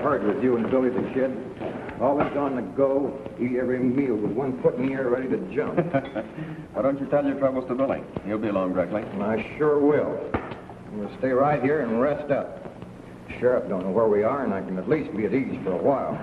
heard with you and Billy the Kid. Always on the go, eat every meal with one foot in the air ready to jump. Why don't you tell your troubles to Billy? He'll be along directly. I sure will. We'll stay right here and rest up. Sheriff don't know where we are, and I can at least be at ease for a while.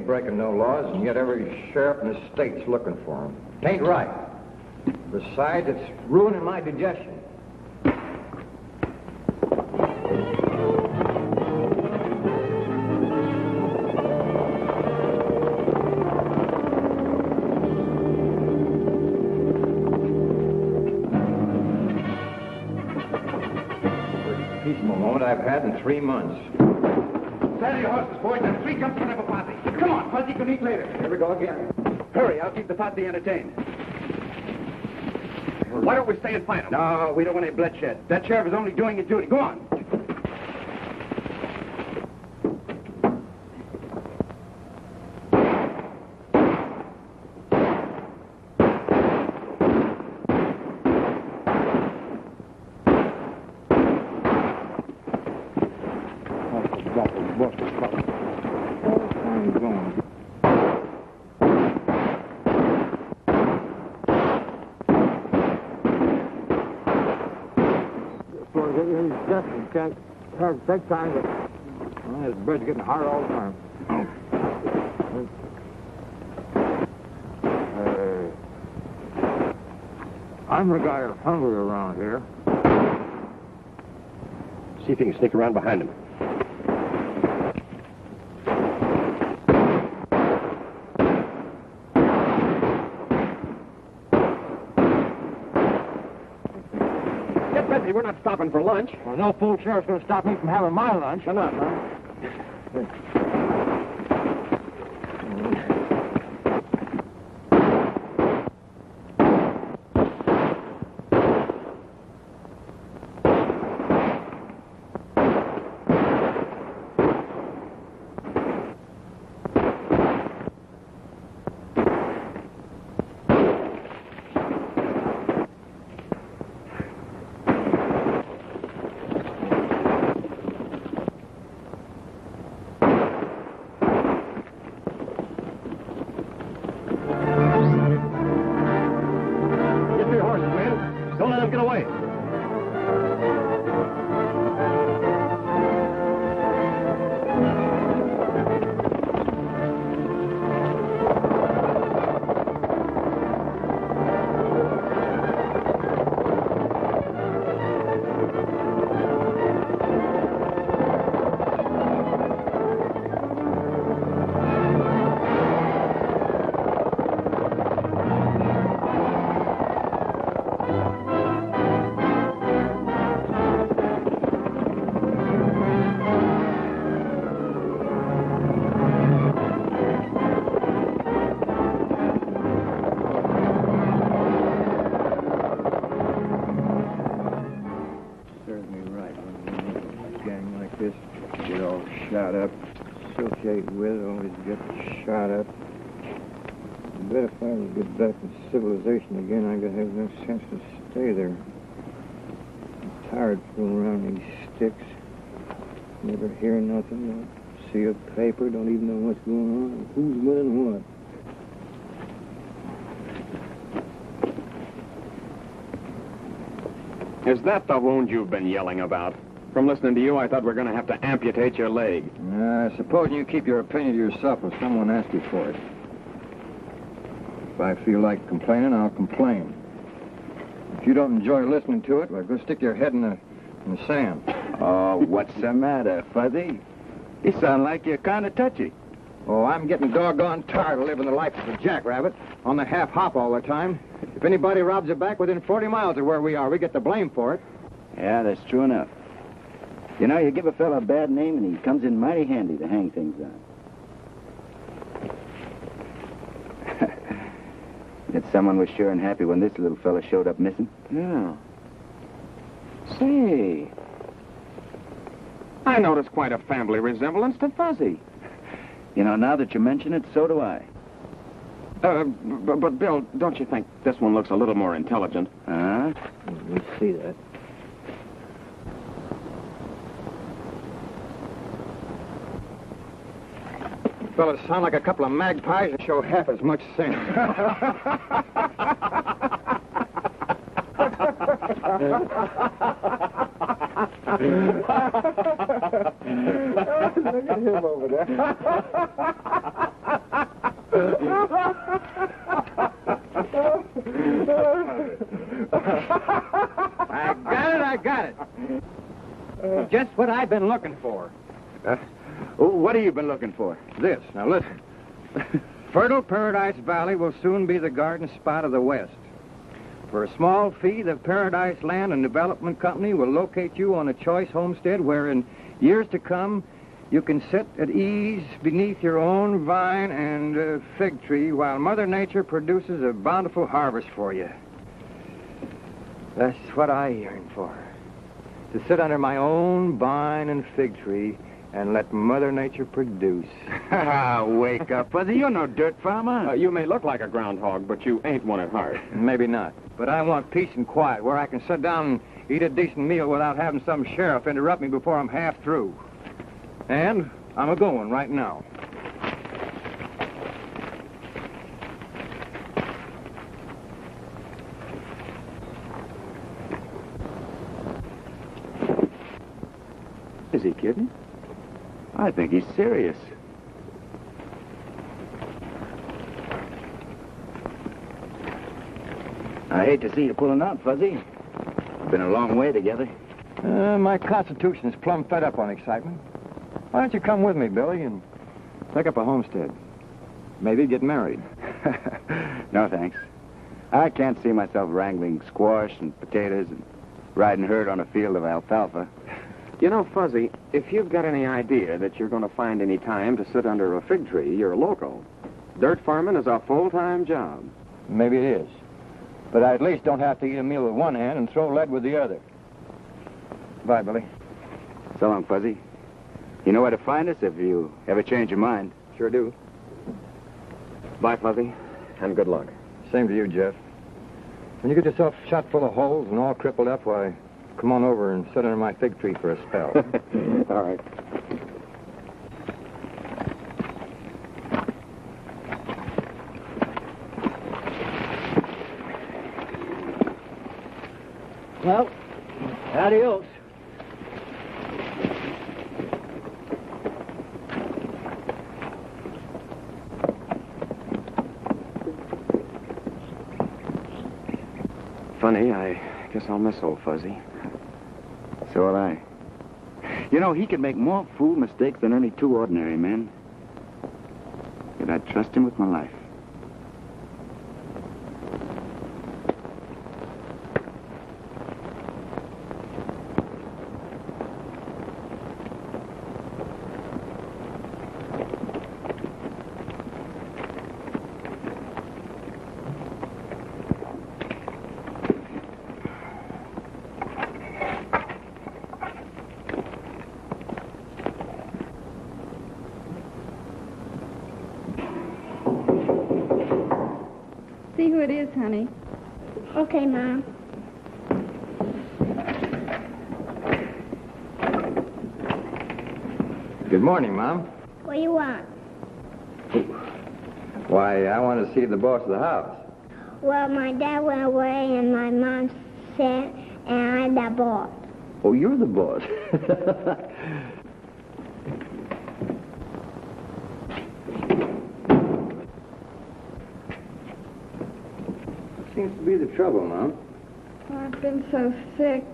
Breaking no laws, and yet every sheriff in the state's looking for him. It ain't right. Besides, it's ruining my digestion. First peaceful moment I've had in 3 months. Saddle your horses, boys, and 3 cups of a posse. Come on, Fuzzy can eat later. Here we go again. Hurry, I'll keep the posse entertained. Why don't we stay and fight them? No, we don't want any bloodshed. That sheriff is only doing his duty. Go on. Can't have big time, but this bread's getting harder all the time. I'm the guy that's hungry around here. See if you can sneak around behind him. We're not stopping for lunch. Well, no fool sheriff's going to stop me from having my lunch. Why not, huh? Back in civilization again, I gotta have no sense to stay there. I'm tired fooling around these sticks. Never hear nothing, don't see a paper, don't even know what's going on, who's winning what. Is that the wound you've been yelling about? From listening to you, I thought we were going to have to amputate your leg. Suppose you keep your opinion to yourself if someone asks you for it. If I feel like complaining, I'll complain. If you don't enjoy listening to it, well, go stick your head in the sand. Oh, what's the matter, Fuzzy? You sound like you're kind of touchy. Oh, I'm getting doggone tired of living the life of a jackrabbit on the half hop all the time. If anybody robs a back within 40 miles of where we are, we get the blame for it. Yeah, that's true enough. You know, you give a fella a bad name and he comes in mighty handy to hang things on. That someone was sure and happy when this little fella showed up missing. Yeah. Say, I noticed quite a family resemblance to Fuzzy. You know, now that you mention it, so do I. But Bill, don't you think this one looks a little more intelligent? Huh? Let's see that. Fellas sound like a couple of magpies and show half as much sense. Look at him over there. I got it. Just what I've been looking for. What have you been looking for? This. Now listen. Fertile Paradise Valley will soon be the garden spot of the West. For a small fee, the Paradise Land and Development Company will locate you on a choice homestead where in years to come you can sit at ease beneath your own vine and fig tree while Mother Nature produces a bountiful harvest for you. That's what I yearn for. To sit under my own vine and fig tree and let Mother Nature produce. Wake up, Fuzzy. You're no dirt farmer. You may look like a groundhog, but you ain't one at heart. Maybe not. But I want peace and quiet where I can sit down and eat a decent meal without having some sheriff interrupt me before I'm half through. And I'm a-going right now. Is he kidding? I think he's serious. I hate to see you pulling out, Fuzzy. We've been a long way together. My constitution's plumb fed up on excitement. Why don't you come with me, Billy, and take up a homestead? Maybe get married. No, thanks. I can't see myself wrangling squash and potatoes and riding herd on a field of alfalfa. You know, Fuzzy, if you've got any idea that you're going to find any time to sit under a fig tree, you're loco. Dirt farming is a full-time job. Maybe it is. But I at least don't have to eat a meal with one hand and throw lead with the other. Bye, Billy. So long, Fuzzy. You know where to find us if you ever change your mind. Sure do. Bye, Fuzzy, and good luck. Same to you, Jeff. When you get yourself shot full of holes and all crippled up, why, come on over and sit under my fig tree for a spell. All right. Well, adios. Funny, I guess I'll miss old Fuzzy. So will I. You know, he could make more fool mistakes than any two ordinary men. Yet I'd trust him with my life. See who it is, honey. Okay, Mom. Good morning, Mom. What do you want? Why, I want to see the boss of the house. Well, my dad went away and my mom said, and I'm the boss. Oh, you're the boss. Seems to be the trouble, Mom. Well, I've been so sick.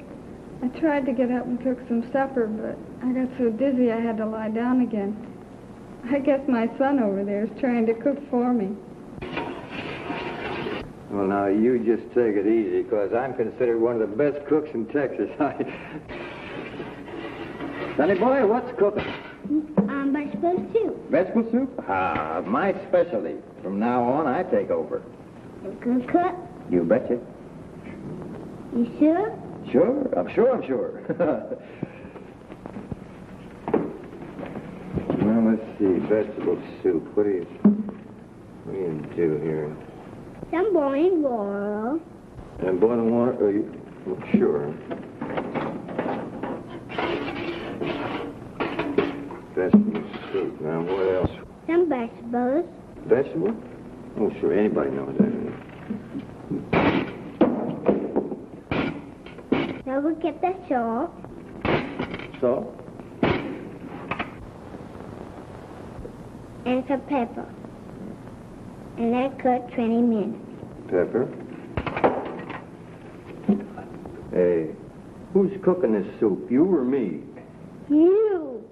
I tried to get up and cook some supper, but I got so dizzy I had to lie down again. I guess my son over there is trying to cook for me. Well, now, you just take it easy, because I'm considered one of the best cooks in Texas. Sonny boy, what's cooking? Vegetable soup. Vegetable soup? Ah, my specialty. From now on, I take over. You can cook? You betcha. You sure? Sure, I'm sure. Well, let's see, vegetable soup. What do you do here? Some boiling water. And boiling water? Sure. Vegetable soup. Now, what else? Some vegetables. Vegetable? Oh, sure, anybody knows that. Now we get the salt. Salt? And some pepper. And let cook 20 minutes. Pepper. Hey, who's cooking this soup, you or me? You.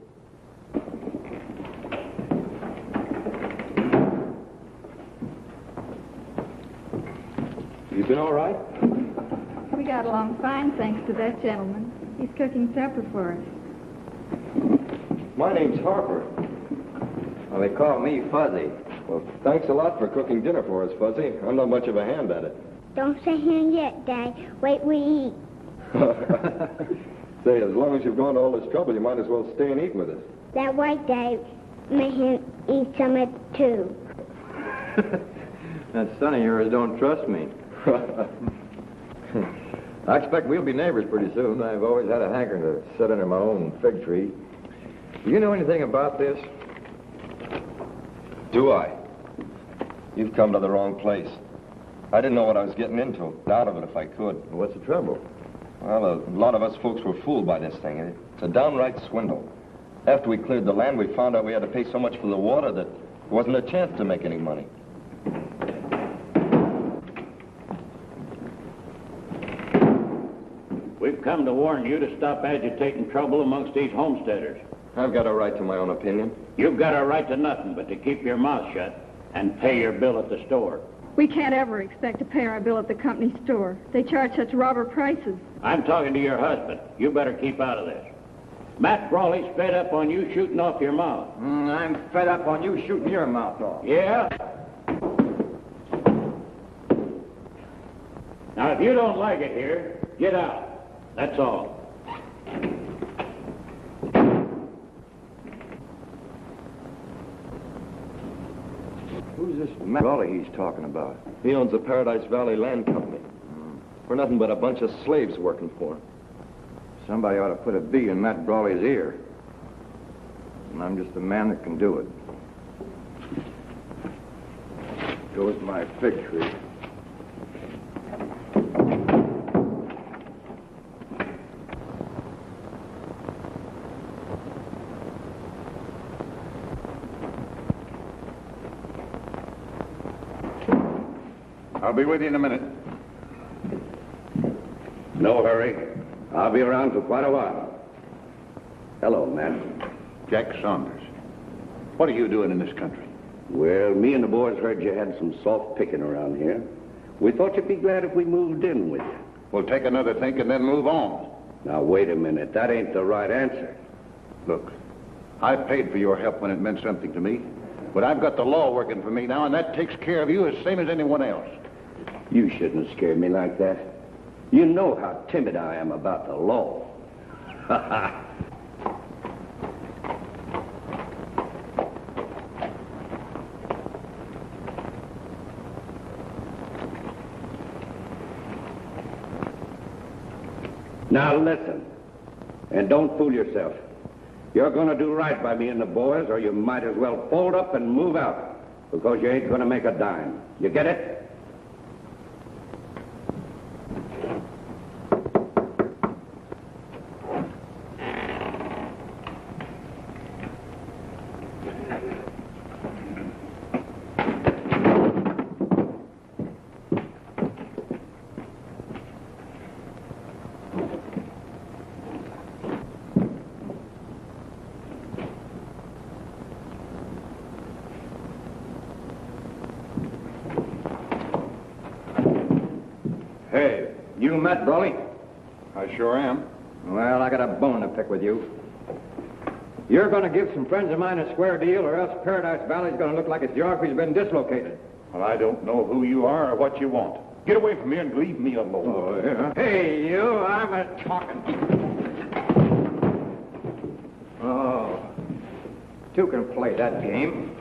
You been all right? We got along fine, thanks to that gentleman. He's cooking supper for us. My name's Harper. Well, they call me Fuzzy. Well, thanks a lot for cooking dinner for us, Fuzzy. I'm not much of a hand at it. Don't say him yet, Dad. Wait, we eat. Say, as long as you've gone to all this trouble, you might as well stay and eat with us. That white Dad made him eat some of it, too. That son of yours don't trust me. I expect we'll be neighbors pretty soon. I've always had a hankering to sit under my own fig tree. Do you know anything about this? Do I? You've come to the wrong place. I didn't know what I was getting into. Out of it if I could. What's the trouble? Well, a lot of us folks were fooled by this thing. It's a downright swindle. After we cleared the land, we found out we had to pay so much for the water that there wasn't a chance to make any money. We've come to warn you to stop agitating trouble amongst these homesteaders. I've got a right to my own opinion. You've got a right to nothing but to keep your mouth shut and pay your bill at the store. We can't ever expect to pay our bill at the company store. They charge such robber prices. I'm talking to your husband. You better keep out of this. Matt Brawley's fed up on you shooting off your mouth. I'm fed up on you shooting your mouth off. Yeah? Now, if you don't like it here, get out. That's all. Who's this Matt Brawley he's talking about? He owns the Paradise Valley Land Company. We're nothing but a bunch of slaves working for him. Somebody ought to put a bee in Matt Brawley's ear. And I'm just the man that can do it. Goes my fig tree. I'll be with you in a minute. No hurry. I'll be around for quite a while. Hello, Matt. Jack Saunders. What are you doing in this country? Well, me and the boys heard you had some soft picking around here. We thought you'd be glad if we moved in with you. We'll take another think and then move on. Now, wait a minute. That ain't the right answer. Look, I paid for your help when it meant something to me. But I've got the law working for me now, and that takes care of you as same as anyone else. You shouldn't have scared me like that. You know how timid I am about the law. Now listen, and don't fool yourself. You're going to do right by me and the boys, or you might as well fold up and move out, because you ain't going to make a dime. You get it? You Matt Brawley? I sure am. Well, I got a bone to pick with you. You're going to give some friends of mine a square deal, or else Paradise Valley's going to look like its geography's been dislocated. Well, I don't know who you are or what you want. Get away from me and leave me alone. Oh, yeah? Hey, you, I'm a talking. Oh, two can play that game.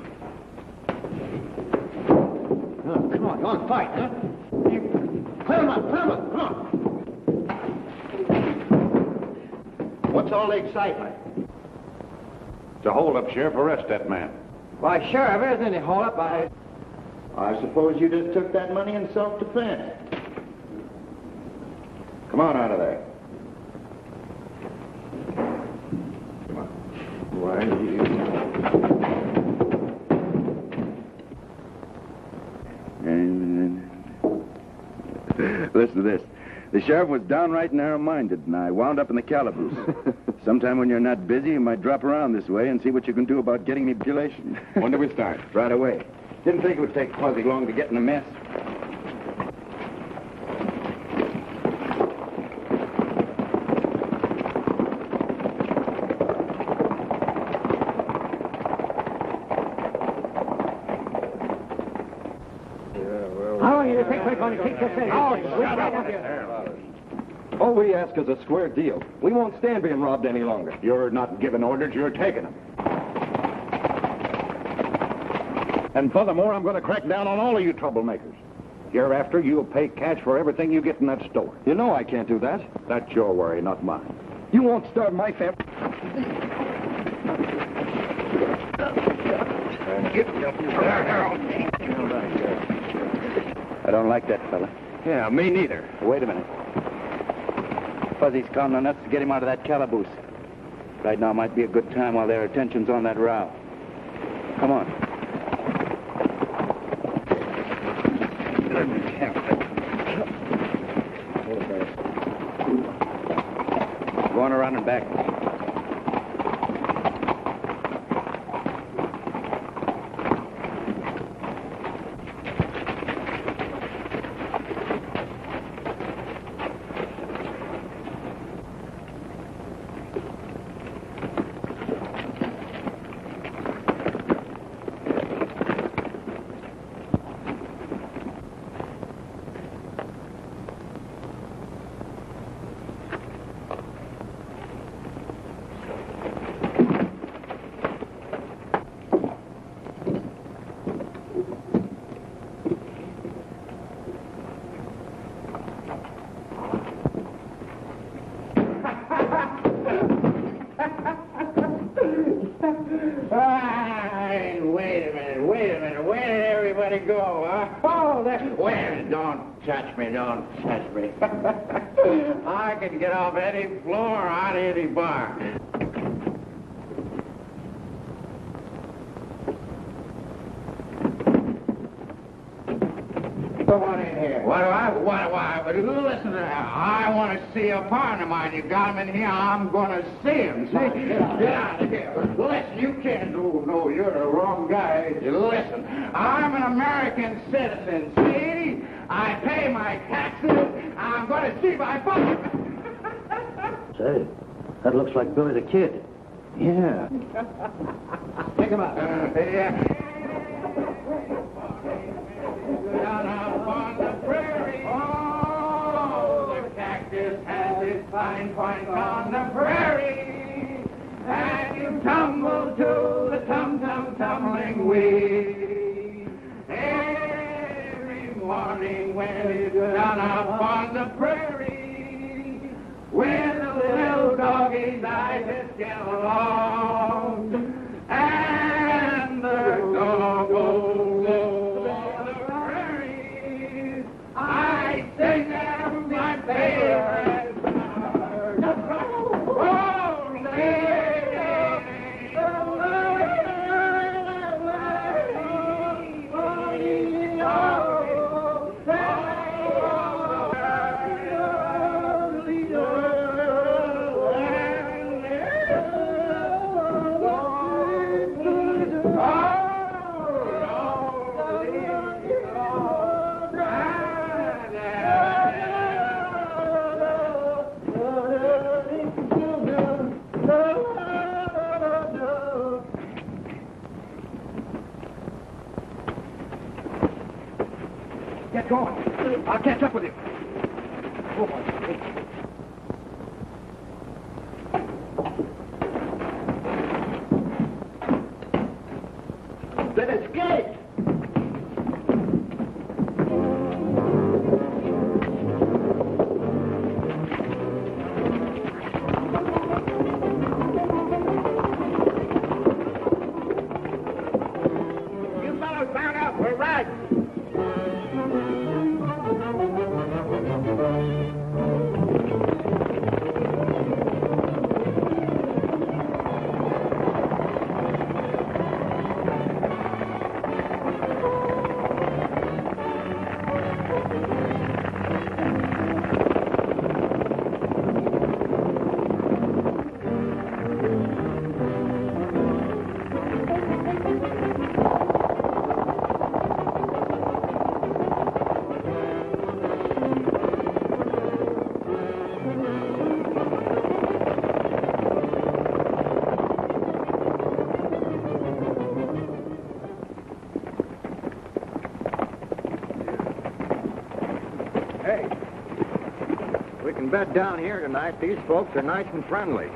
Oh, come on, fight, huh? Put him up, come on. What's all the excitement? It's a hold-up, Sheriff. Arrest that man. Why, Sheriff, isn't any hold-up. I suppose you just took that money in self-defense. Come on out of there. Why, Listen to this. The sheriff was downright narrow-minded, and I wound up in the calaboose. Sometime when you're not busy, you might drop around this way and see what you can do about getting me population. When do we start? Right away. Didn't think it would take Fuzzy long to get in a mess. How long do you think we're going to keep this in? All we ask is a square deal. We won't stand being robbed any longer. You're not giving orders, you're taking them. And furthermore, I'm going to crack down on all of you troublemakers. Hereafter, you'll pay cash for everything you get in that store. You know I can't do that. That's your worry, not mine. You won't starve my family. I don't like that fella. Yeah, me neither. Wait a minute. Fuzzy's counting on us to get him out of that calaboose. Right now might be a good time while their attention's on that row. Come on. Going around and back. Wait a minute. Where did everybody go, huh? Oh, don't touch me. I can get off any floor on any bar. Come on in here. What do I? Listen to that. I want to see a partner of mine. You got him in here, I'm going to see him. See? Get out of here. Listen, you can't. No, you're the wrong guy. Listen, I'm an American citizen, see? I pay my taxes. I'm going to see my father. Say, that looks like Billy the Kid. Yeah. Take him out. Yeah. Down upon the prairie, oh, the cactus has its fine points on the prairie, and you tumble to the tumbling weed. Every morning when it's down upon the prairie, when the little doggies eyes just get along, and the dog goes. I sing them my favorite song. Oh, Get going. I'll catch up with you. Oh, my. Then escape! You fellows found out we're right. Hey, we can bed down here tonight. These folks are nice and friendly.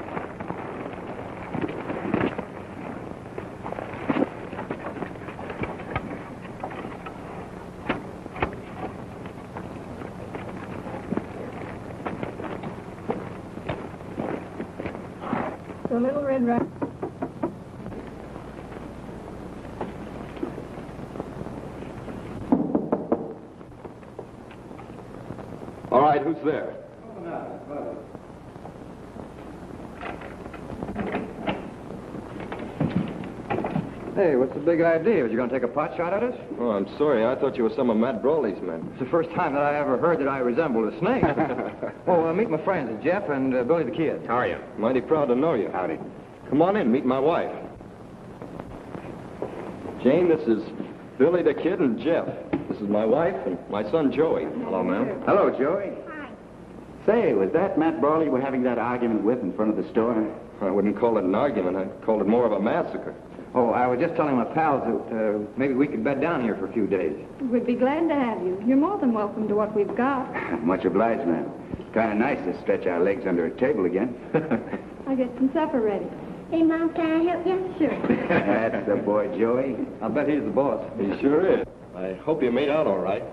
The little red rat. All right, who's there? Hey, what's the big idea? Was you going to take a pot shot at us? Oh, I'm sorry. I thought you were some of Matt Brawley's men. It's the first time that I ever heard that I resembled a snake. Meet my friends, Jeff and Billy the Kid. How are you? Mighty proud to know you. Howdy. Come on in, meet my wife. Jane, this is Billy the Kid and Jeff. This is my wife and my son Joey. Hello, ma'am. Hello, Joey. Hi. Say, was that Matt Brawley we're having that argument with in front of the store? I wouldn't call it an argument. I'd call it more of a massacre. Oh, I was just telling my pals that maybe we could bed down here for a few days. We'd be glad to have you. You're more than welcome to what we've got. Much obliged, ma'am. Kind of nice to stretch our legs under a table again. I'll get some supper ready. Hey, Mom, can I help you? Sure. That's the boy, Joey. I'll bet he's the boss. He sure is. I hope you made out all right.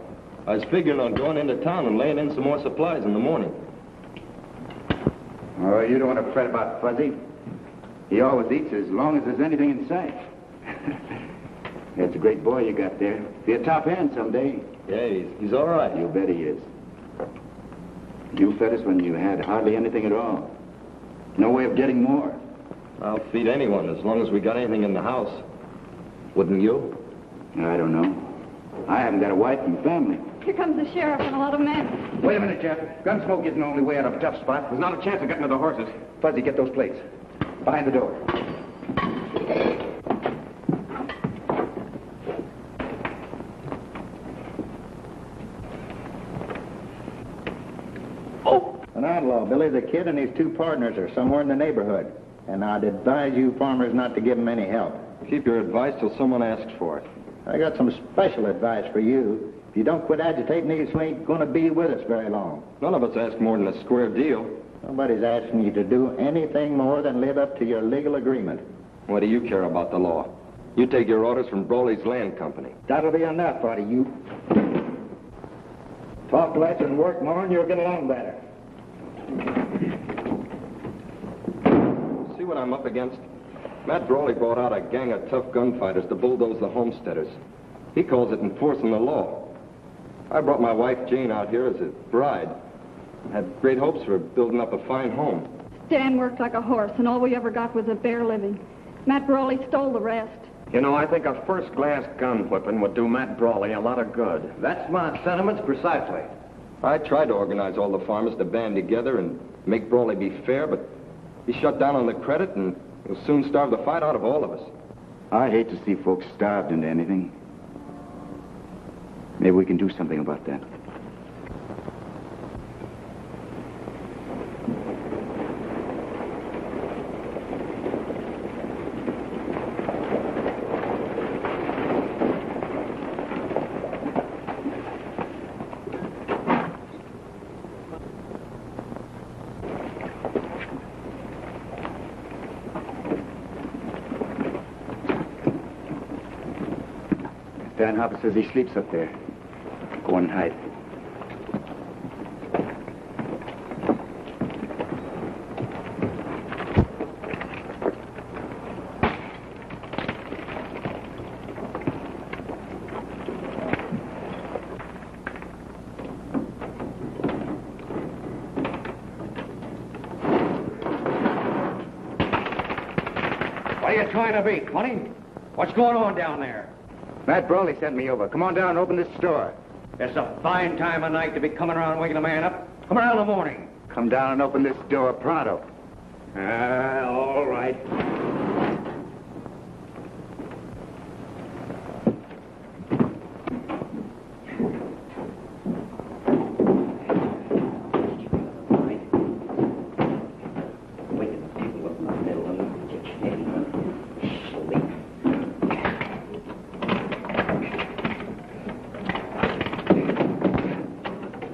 I was figuring on going into town and laying in some more supplies in the morning. Oh, you don't want to fret about Fuzzy. He always eats as long as there's anything in sight. That's a great boy you got there. Be a top hand someday. Yeah, he's all right. You bet he is. You fed us when you had hardly anything at all. No way of getting more. I'll feed anyone as long as we got anything in the house. Wouldn't you? I don't know. I haven't got a wife and family. Here comes the sheriff and a lot of men. Wait a minute, Jeff. Gunsmoke isn't the only way out of a tough spot. There's not a chance of getting to the horses. Fuzzy, get those plates. Behind the door. An outlaw, Billy the Kid, and his two partners are somewhere in the neighborhood. And I'd advise you farmers not to give them any help. Keep your advice till someone asks for it. I got some special advice for you. If you don't quit agitating, these ain't going to be with us very long. None of us ask more than a square deal. Nobody's asking you to do anything more than live up to your legal agreement. What do you care about the law? You take your orders from Brawley's Land Company. That'll be enough out of you. Talk less and work more, and you'll get along better. See what I'm up against? Matt Brawley brought out a gang of tough gunfighters to bulldoze the homesteaders. He calls it enforcing the law. I brought my wife Jane out here as a bride. Had great hopes for building up a fine home. Dan worked like a horse, and all we ever got was a bare living. Matt Brawley stole the rest. You know, I think a first-class gun whipping would do Matt Brawley a lot of good. That's my sentiments precisely. I tried to organize all the farmers to band together and make Brawley be fair, but he shut down on the credit and he'll soon starve the fight out of all of us. I hate to see folks starved into anything. Maybe we can do something about that. Dan Harper says he sleeps up there. Go on and hide. What are you trying to be, Connie? What's going on down there? Matt Brawley sent me over. Come on down and open this store. It's a fine time of night to be coming around waking a man up. Come around in the morning. Come down and open this door pronto. All right.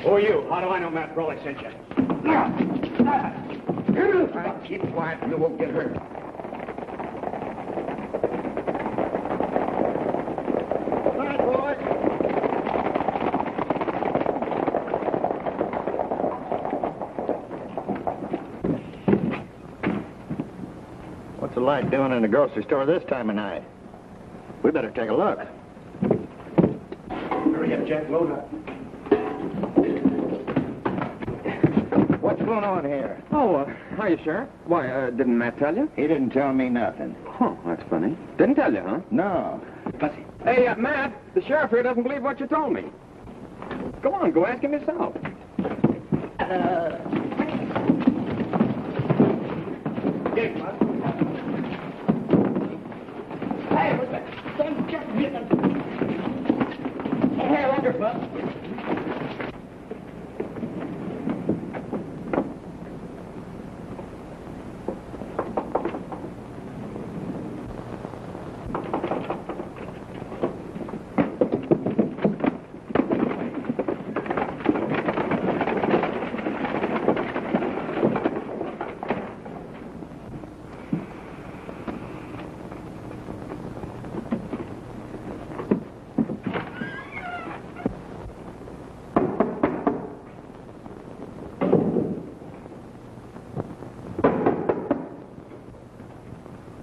Who are you? How do I know Matt Brawley sent you? Keep quiet and you won't get hurt. All right, boys. What's the light doing in the grocery store this time of night? We better take a look. Hurry up, Jack. Load up. What's going on here? Oh, hiya, Sheriff. Why, didn't Matt tell you? He didn't tell me nothing. Huh, that's funny. Didn't tell you, huh? No. Fussy. Hey, Matt, the sheriff here doesn't believe what you told me. Go on, go ask him yourself. Get him, Bud. Hey, what's that? Don't just get them. Hey, under, Bud.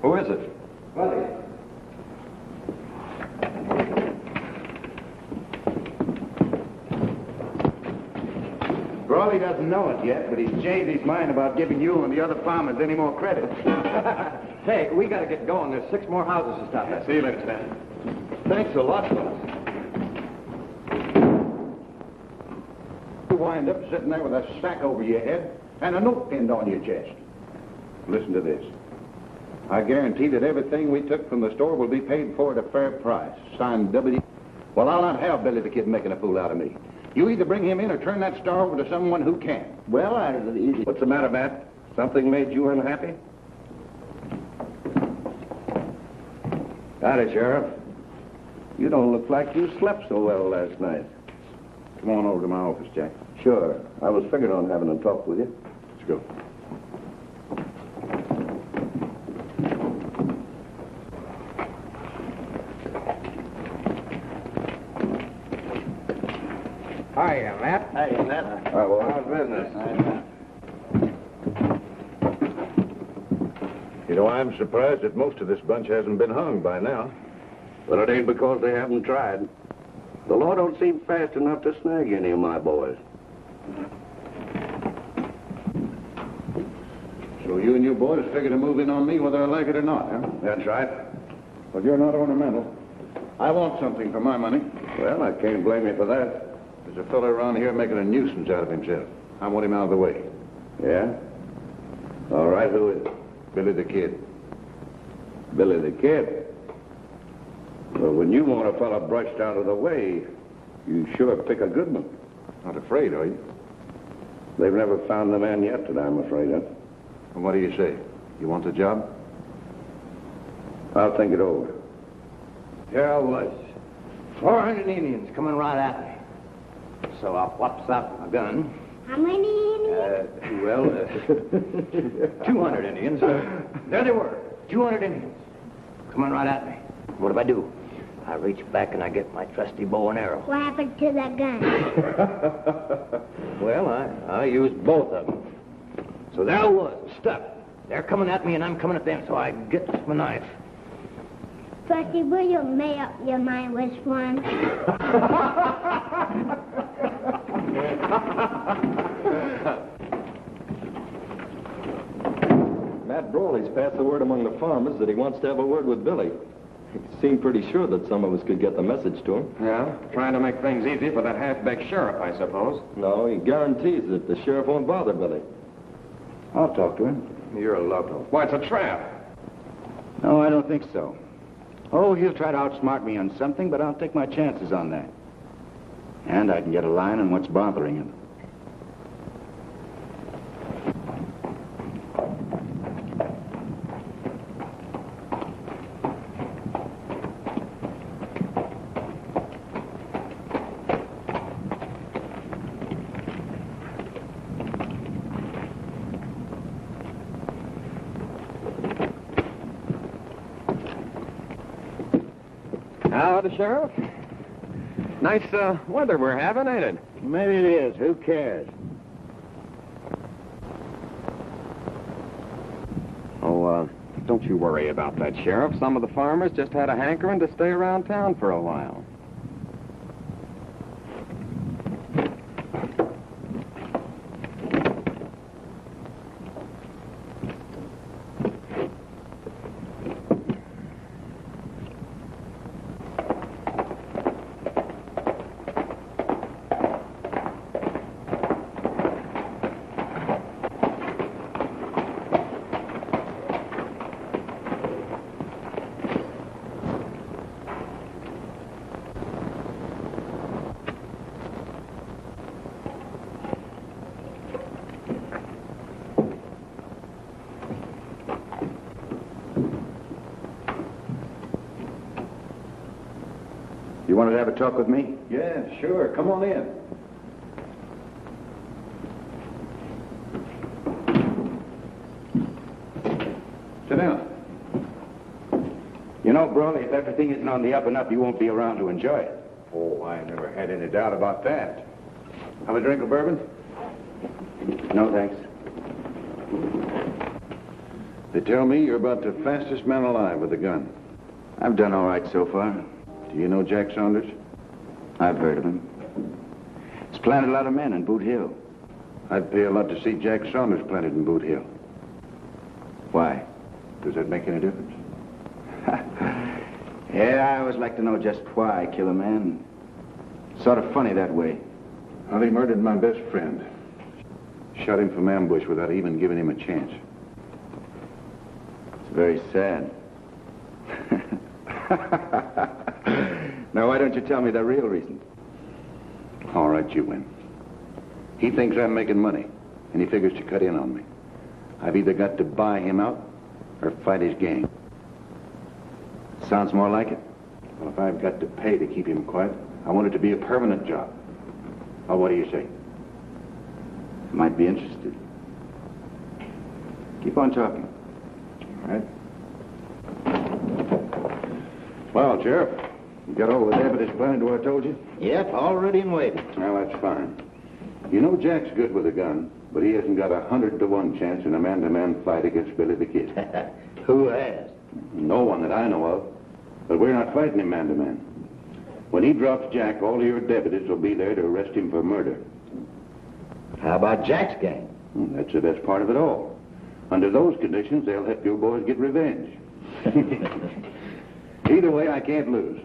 Who is it? Brawley doesn't know it yet, but he's changed his mind about giving you and the other farmers any more credit. Hey, we got to get going. There's 6 more houses to stop at. See you later, Sam. Thanks a lot, boss. You wind up sitting there with a sack over your head and a note pinned on your chest. Listen to this. I guarantee that everything we took from the store will be paid for at a fair price. Signed W. Well, I'll not have Billy the Kid making a fool out of me. You either bring him in or turn that store over to someone who can. Well, What's the matter, Matt? Something made you unhappy? Howdy, Sheriff. You don't look like you slept so well last night. Come on over to my office, Jack. Sure. I was figuring on having a talk with you. Let's go. Hiya, Matt. Hey, Matt. All right, well, how's business? You know, I'm surprised that most of this bunch hasn't been hung by now. But it ain't because they haven't tried. The law don't seem fast enough to snag any of my boys. So you and your boys figure to move in on me whether I like it or not, huh? That's right. Well, you're not ornamental. I want something for my money. Well, I can't blame you for that. There's a fellow around here making a nuisance out of himself. I want him out of the way. Yeah? All right, who is it? Billy the Kid. Billy the Kid. Well, when you want a fella brushed out of the way, you sure pick a good one. Not afraid, are you? They've never found the man yet that I'm afraid of. And what do you say? You want the job? I'll think it over. Here I was. 400 Indians coming right at me. So I whops out my gun. How many Indians? 200 Indians. There they were. 200 Indians coming right at me. What do? I reach back and I get my trusty bow and arrow. What happened to the gun? Well, I used both of them. So there I was, stuck. They're coming at me and I'm coming at them, so I gets my knife. Fuzzy, will you make up your mind which one? Matt Brawley's passed the word among the farmers that he wants to have a word with Billy. He seemed pretty sure that some of us could get the message to him. Yeah, trying to make things easy for that half-baked sheriff, I suppose. No, he guarantees that the sheriff won't bother Billy. I'll talk to him. You're a loco. Why, it's a trap. No, I don't think so. Oh, he'll try to outsmart me on something, but I'll take my chances on that. And I can get a line on what's bothering him. Howdy, Sheriff. Nice weather we're having, ain't it? Maybe it is. Who cares? Oh, don't you worry about that, Sheriff. Some of the farmers just had a hankering to stay around town for a while. You wanted to have a talk with me? Yeah, sure. Come on in. Sit down. You know, Brawley, if everything isn't on the up and up, you won't be around to enjoy it. Oh, I never had any doubt about that. Have a drink of bourbon? No, thanks. They tell me you're about the fastest man alive with a gun. I've done all right so far. Do you know Jack Saunders? I've heard of him. He's planted a lot of men in Boot Hill. I'd pay a lot to see Jack Saunders planted in Boot Hill. Why? Does that make any difference? Yeah, I always like to know just why I kill a man. Sort of funny that way. Well, he murdered my best friend. Shot him from ambush without even giving him a chance. It's very sad. Now, why don't you tell me the real reason? All right, you win. He thinks I'm making money, and he figures to cut in on me. I've either got to buy him out or fight his gang. Sounds more like it. Well, if I've got to pay to keep him quiet, I want it to be a permanent job. Well, what do you say? Might be interested. Keep on talking. All right. Well, Sheriff, you got all the evidence planted to what I told you? Yep, all ready and waiting. Well, that's fine. You know Jack's good with a gun, but he hasn't got 100-to-1 chance in a man-to-man fight against Billy the Kid. Who has? No one that I know of. But we're not fighting him man-to-man. When he drops Jack, all of your deputies will be there to arrest him for murder. How about Jack's gang? That's the best part of it all. Under those conditions, they'll help your boys get revenge. Either way, I can't lose.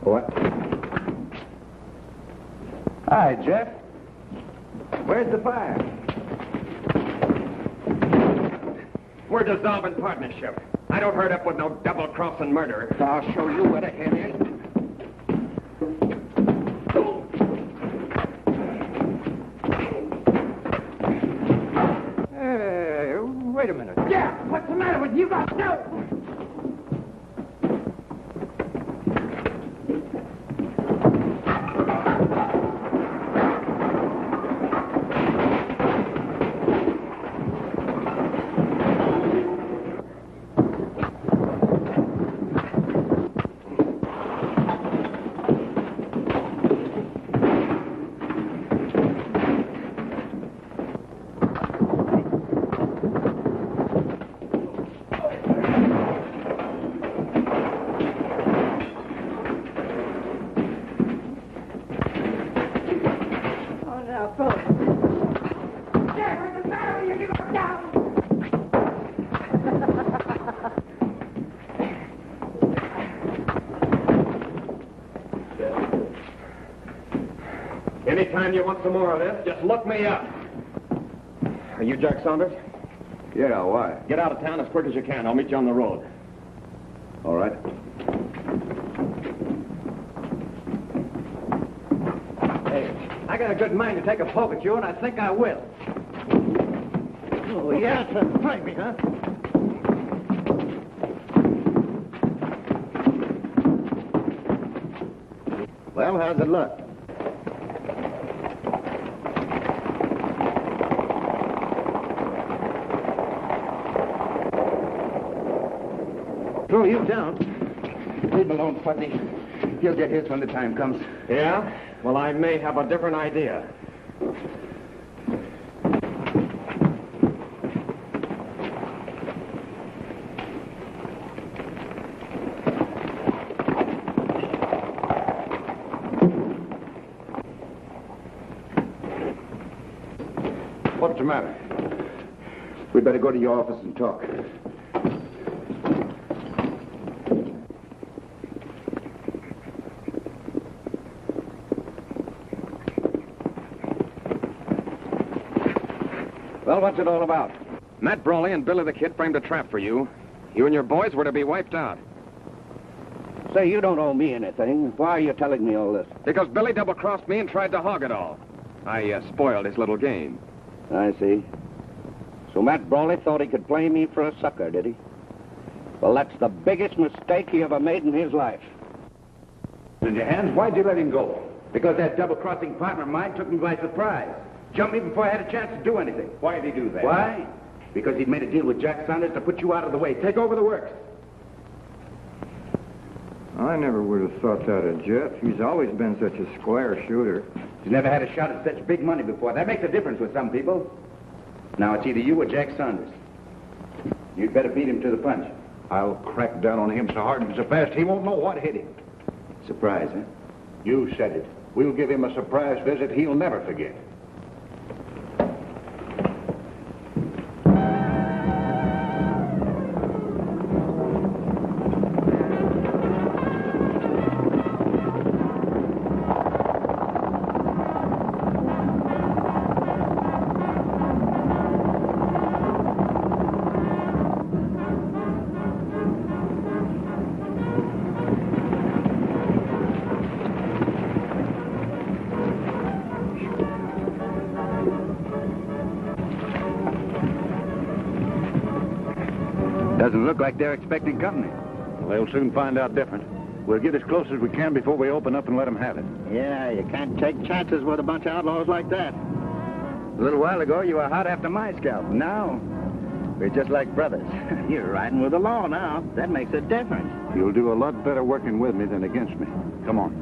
What? Hi, Jeff. Where's the fire? We're dissolving partnership. I don't hurt up with no double-crossing murderer. I'll show you where the head is. Hey, wait a minute. Yeah, what's the matter with you guys? No! Anytime you want some more of this, just look me up. Are you Jack Saunders? Yeah, why? Get out of town as quick as you can. I'll meet you on the road. All right. Hey, I got a good mind to take a poke at you, and I think I will. Oh, yeah, to fight me, huh? Well, how's it look? Throw you down. Leave him alone, Fuzzy. He'll get his when the time comes. Yeah? Well, I may have a different idea. What's the matter? We'd better go to your office and talk. Well, what's it all about? Matt Brawley and Billy the Kid framed a trap for you. You and your boys were to be wiped out. Say, you don't owe me anything. Why are you telling me all this? Because Billy double-crossed me and tried to hog it all. I spoiled his little game. I see. So Matt Brawley thought he could play me for a sucker, did he? Well, that's the biggest mistake he ever made in his life. In your hands, why'd you let him go? Because that double-crossing partner of mine took me by surprise. Jumped me before I had a chance to do anything. Why'd he do that? Why? Because he'd made a deal with Jack Saunders to put you out of the way. Take over the works. I never would have thought that of Jeff. He's always been such a square shooter. He's never had a shot at such big money before. That makes a difference with some people. Now it's either you or Jack Saunders. You'd better beat him to the punch. I'll crack down on him so hard and so fast he won't know what hit him. Surprise, huh? You said it. We'll give him a surprise visit he'll never forget. Doesn't look like they're expecting company. Well, they'll soon find out different. We'll get as close as we can before we open up and let them have it. Yeah, you can't take chances with a bunch of outlaws like that. A little while ago, you were hot after my scalp. Now, we're just like brothers. You're riding with the law now. That makes a difference. You'll do a lot better working with me than against me. Come on.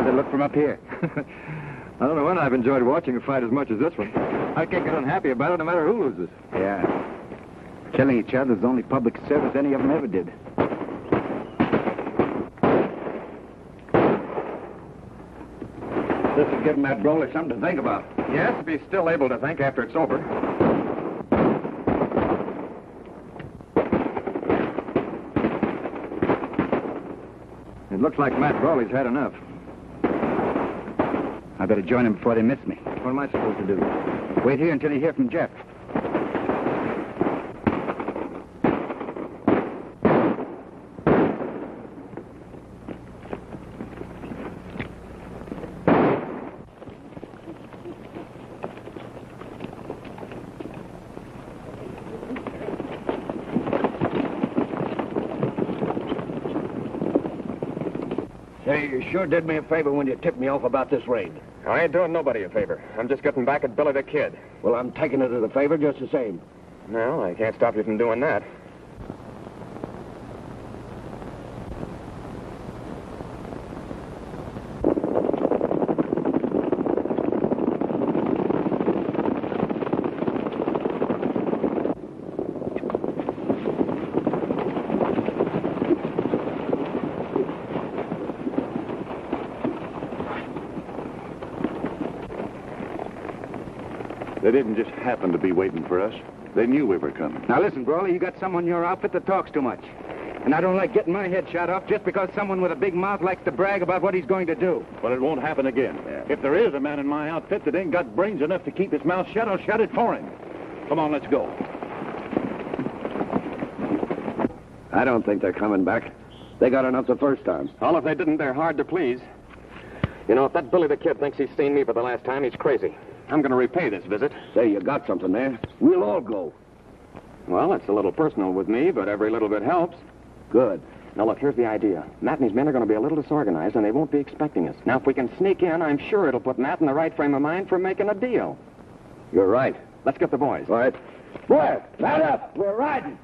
How'd it look from up here? I don't know when I've enjoyed watching a fight as much as this one. I can't get unhappy about it no matter who loses. Yeah. Killing each other is the only public service any of them ever did. This will give Matt Brawley something to think about. Yes, if he's still able to think after it's over. It looks like Matt Brawley's had enough. I better join him before they miss me. What am I supposed to do? Wait here until you hear from Jeff. Say, you sure did me a favor when you tipped me off about this raid. I ain't doing nobody a favor. I'm just getting back at Billy the Kid. Well, I'm taking it as a favor just the same. Well, I can't stop you from doing that. They didn't just happen to be waiting for us. They knew we were coming. Now listen, Brawley, you got someone in your outfit that talks too much. And I don't like getting my head shot off just because someone with a big mouth likes to brag about what he's going to do. Well, it won't happen again. If there is a man in my outfit that ain't got brains enough to keep his mouth shut, I'll shut it for him. Come on, let's go. I don't think they're coming back. They got enough the first time. Well, if they didn't, they're hard to please. You know, if that Billy the Kid thinks he's seen me for the last time, he's crazy. I'm going to repay this visit. Say, you got something there. We'll all go. Well, it's a little personal with me, but every little bit helps. Good. Now, look, here's the idea. Matt and his men are going to be a little disorganized, and they won't be expecting us. Now, if we can sneak in, I'm sure it'll put Matt in the right frame of mind for making a deal. You're right. Let's get the boys. All right. Boys, line up. We're riding.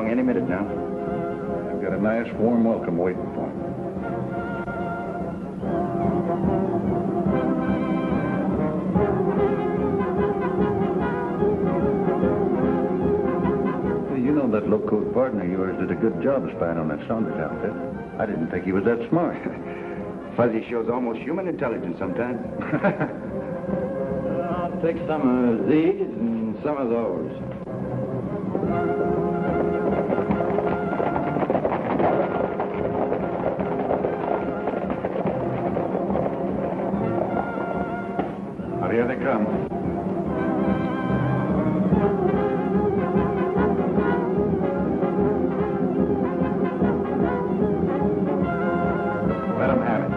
Any minute now. I've got a nice, warm welcome waiting for him. You know that low-coat partner of yours did a good job spying on that Saunders outfit. I didn't think he was that smart. Fuzzy shows almost human intelligence sometimes. I'll take some of these and some of those. Here they come. Let them have it.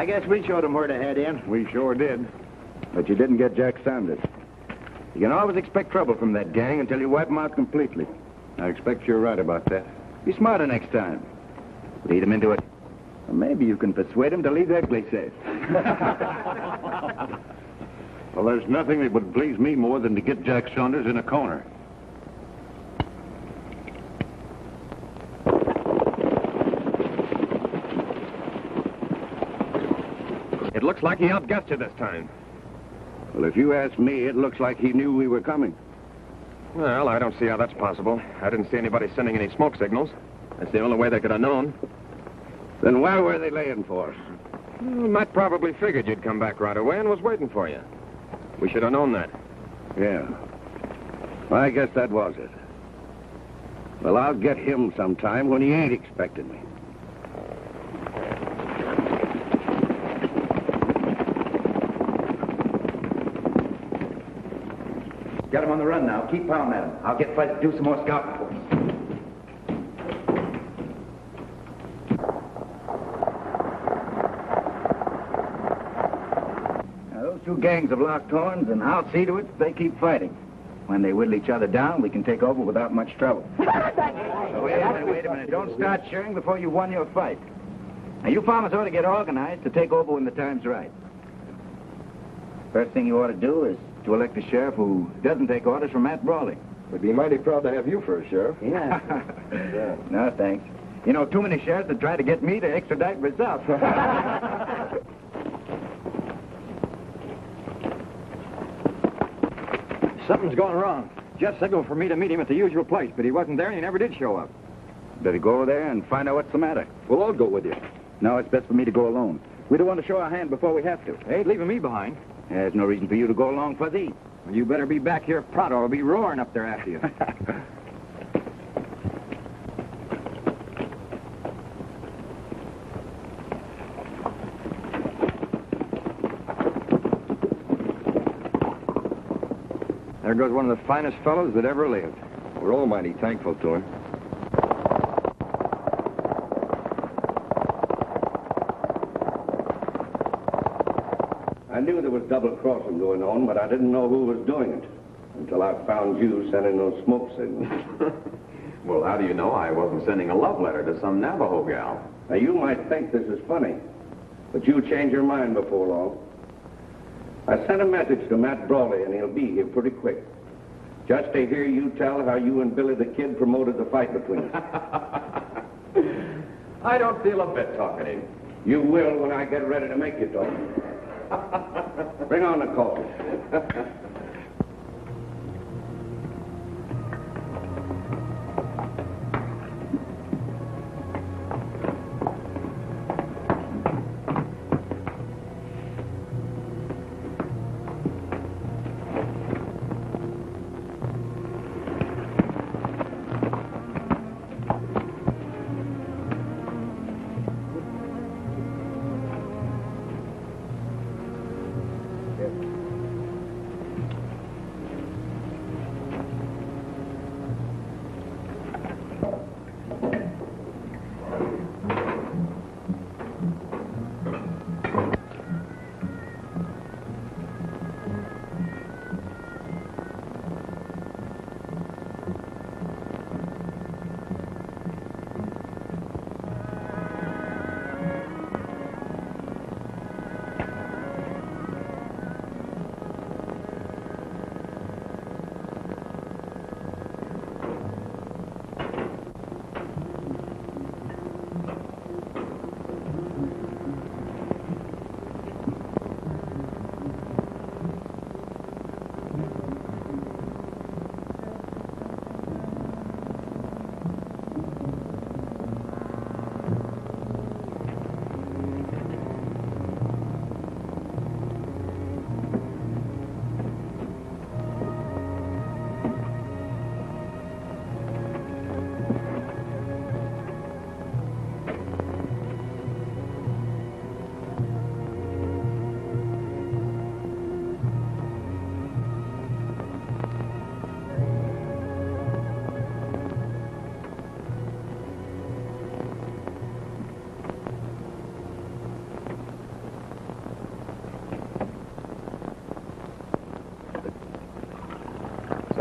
I guess we showed them where to head in. We sure did. But you didn't get Jack Saunders. You can always expect trouble from that gang until you wipe them out completely. I expect you're right about that. Be smarter next time. Lead them into it. Or maybe you can persuade them to leave that place safe. Well, there's nothing that would please me more than to get Jack Saunders in a corner. It looks like he outguessed you this time. Well, if you ask me, it looks like he knew we were coming. Well, I don't see how that's possible. I didn't see anybody sending any smoke signals. That's the only way they could have known. Then why were they laying for us? Well, Matt probably figured you'd come back right away and was waiting for you. We should have known that. Yeah. I guess that was it. Well, I'll get him sometime when he ain't expecting me. Got him on the run now. Keep pounding at him. I'll get Fuzzy to do some more scouting for us. Now, those two gangs have locked horns, and I'll see to it they keep fighting. When they whittle each other down, we can take over without much trouble. Wait a minute. Don't start cheering before you've won your fight. Now, you farmers ought to get organized to take over when the time's right. First thing you ought to do is to elect a sheriff who doesn't take orders from Matt Brawley. We'd be mighty proud to have you for a sheriff. Yeah. No, thanks. You know, too many sheriffs that try to get me to extradite myself. Something's going wrong. Jeff signaled for me to meet him at the usual place, but he wasn't there and he never did show up. Better go there and find out what's the matter. We'll all go with you. No, it's best for me to go alone. We don't want to show our hand before we have to. Ain't leaving me behind. There's no reason for you to go along, Fuzzy. Well, you better be back here pronto. I'll be roaring up there after you. There goes one of the finest fellows that ever lived. We're all mighty thankful to him. I knew there was double crossing going on, but I didn't know who was doing it until I found you sending those smoke signals. Well, how do you know I wasn't sending a love letter to some Navajo gal? Now, you might think this is funny, but you'll change your mind before long. I sent a message to Matt Brawley, and he'll be here pretty quick. Just to hear you tell how you and Billy the Kid promoted the fight between us. I don't feel a bit talkative. You will when I get ready to make you talk. Bring on the coffee.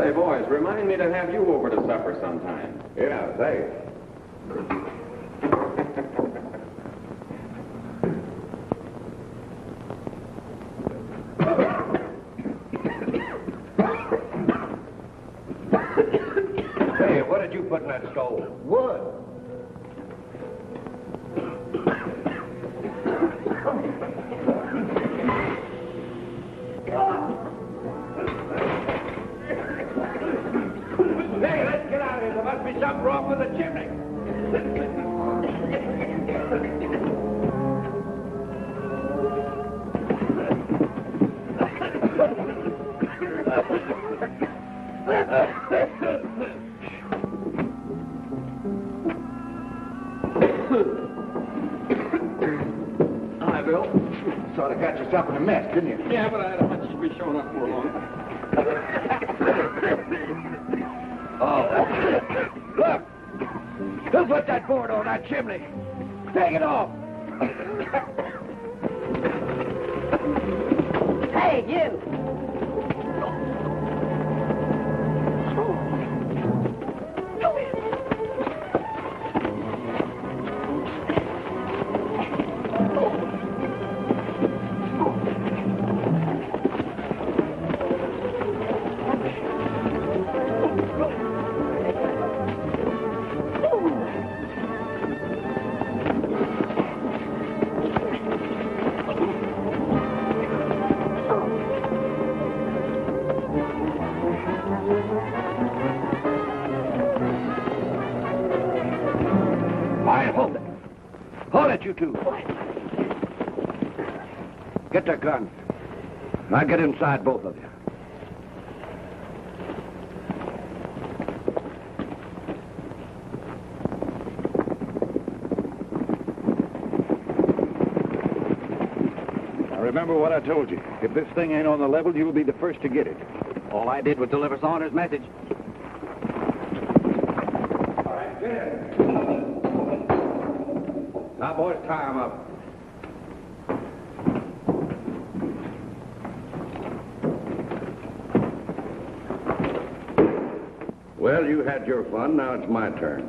Say, boys, remind me to have you over to supper sometime. Yeah, thanks. Hey, what did you put in that stove? Wood. Hey, let's get out of here. There must be something wrong with the chimney. Hi, Bill. Sort of got yourself in a mess, didn't you? Yeah, but I had a hunch you'd be showing up for long. Look! Who put that board on that chimney? Take it off! Hey, you! You two. Get their guns. Now get inside, both of you. Now remember what I told you. If this thing ain't on the level, you'll be the first to get it. All I did was deliver Saunders' message. All right, get in. Now, boys, tie him up. Well, you had your fun. Now it's my turn.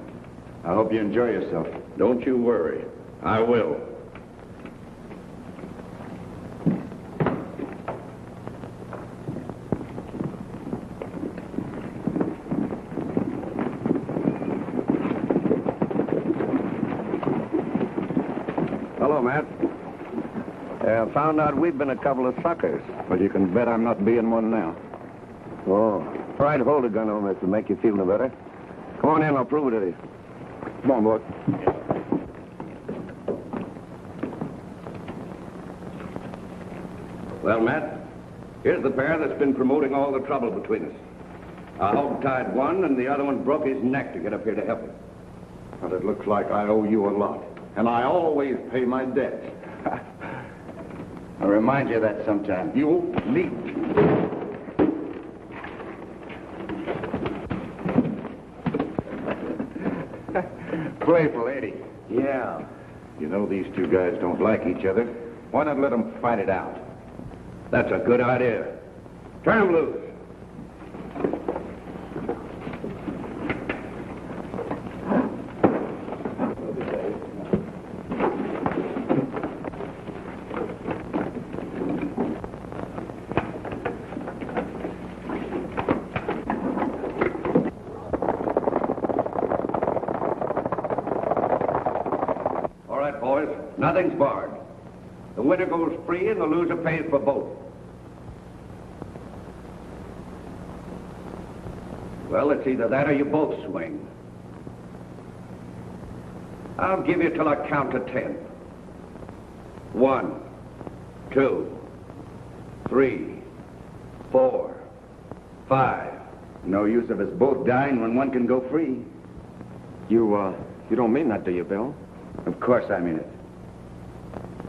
I hope you enjoy yourself. Don't you worry. I will. Hello, Matt. Found out we've been a couple of suckers. Well, you can bet I'm not being one now. Oh. All right, hold the gun on this to make you feel no better. Come on in, I'll prove it to you. Come on, boy. Well, Matt, here's the pair that's been promoting all the trouble between us. I hog-tied one, and the other one broke his neck to get up here to help him. Well, it looks like I owe you a lot. And I always pay my debts. I'll remind you of that sometime. You neat. Playful, Eddie. Yeah. You know these two guys don't like each other. Why not let them fight it out? That's a good idea. Turn them loose. Nothing's barred. The winner goes free and the loser pays for both. Well, it's either that or you both swing. I'll give you till I count to 10. 1, 2, 3, 4, 5. No use of us both dying when one can go free. You don't mean that, do you, Bill? Of course I mean it.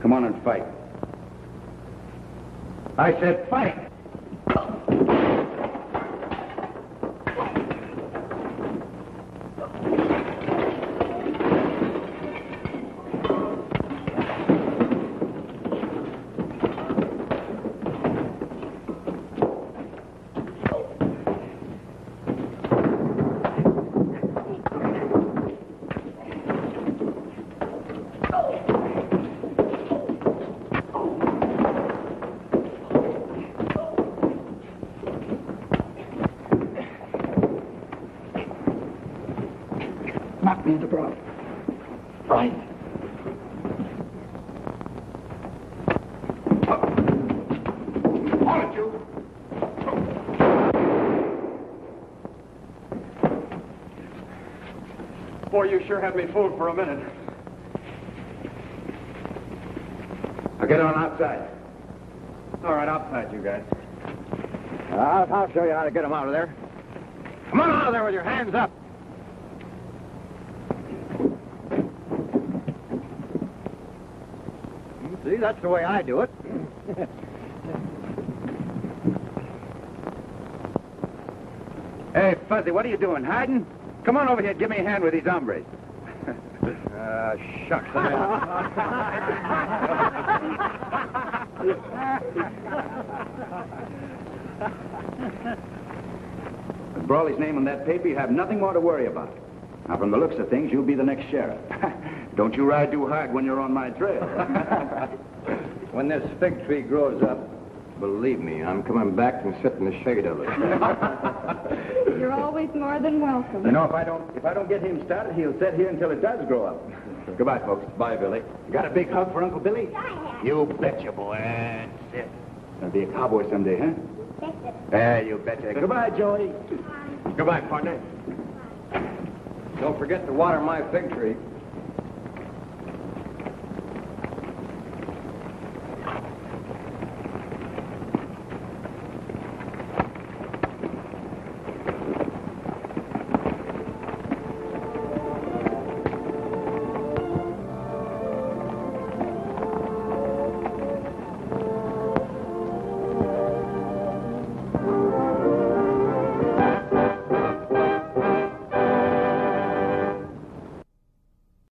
Come on and fight. I said fight. Me and the bro. Right. All of you. Boy, you sure had me fooled for a minute. Now get on outside. All right, outside, you guys. I'll show you how to get them out of there. Come on out of there with your hands up. See, that's the way I do it. Hey, Fuzzy, what are you doing, hiding? Come on over here and give me a hand with these hombres. Shucks. With Brawley's name on that paper, you have nothing more to worry about. Now, from the looks of things, you'll be the next sheriff. Don't you ride too hard when you're on my trail. When this fig tree grows up, believe me, I'm coming back and sit in the shade of it. You're always more than welcome. You know, if I don't get him started, he'll sit here until it does grow up. Goodbye, folks. Bye, Billy. You got a big hug for Uncle Billy? You betcha, boy. That's it. Gonna be a cowboy someday, huh? You betcha. Goodbye, Joey. Goodbye, partner. Don't forget to water my fig tree.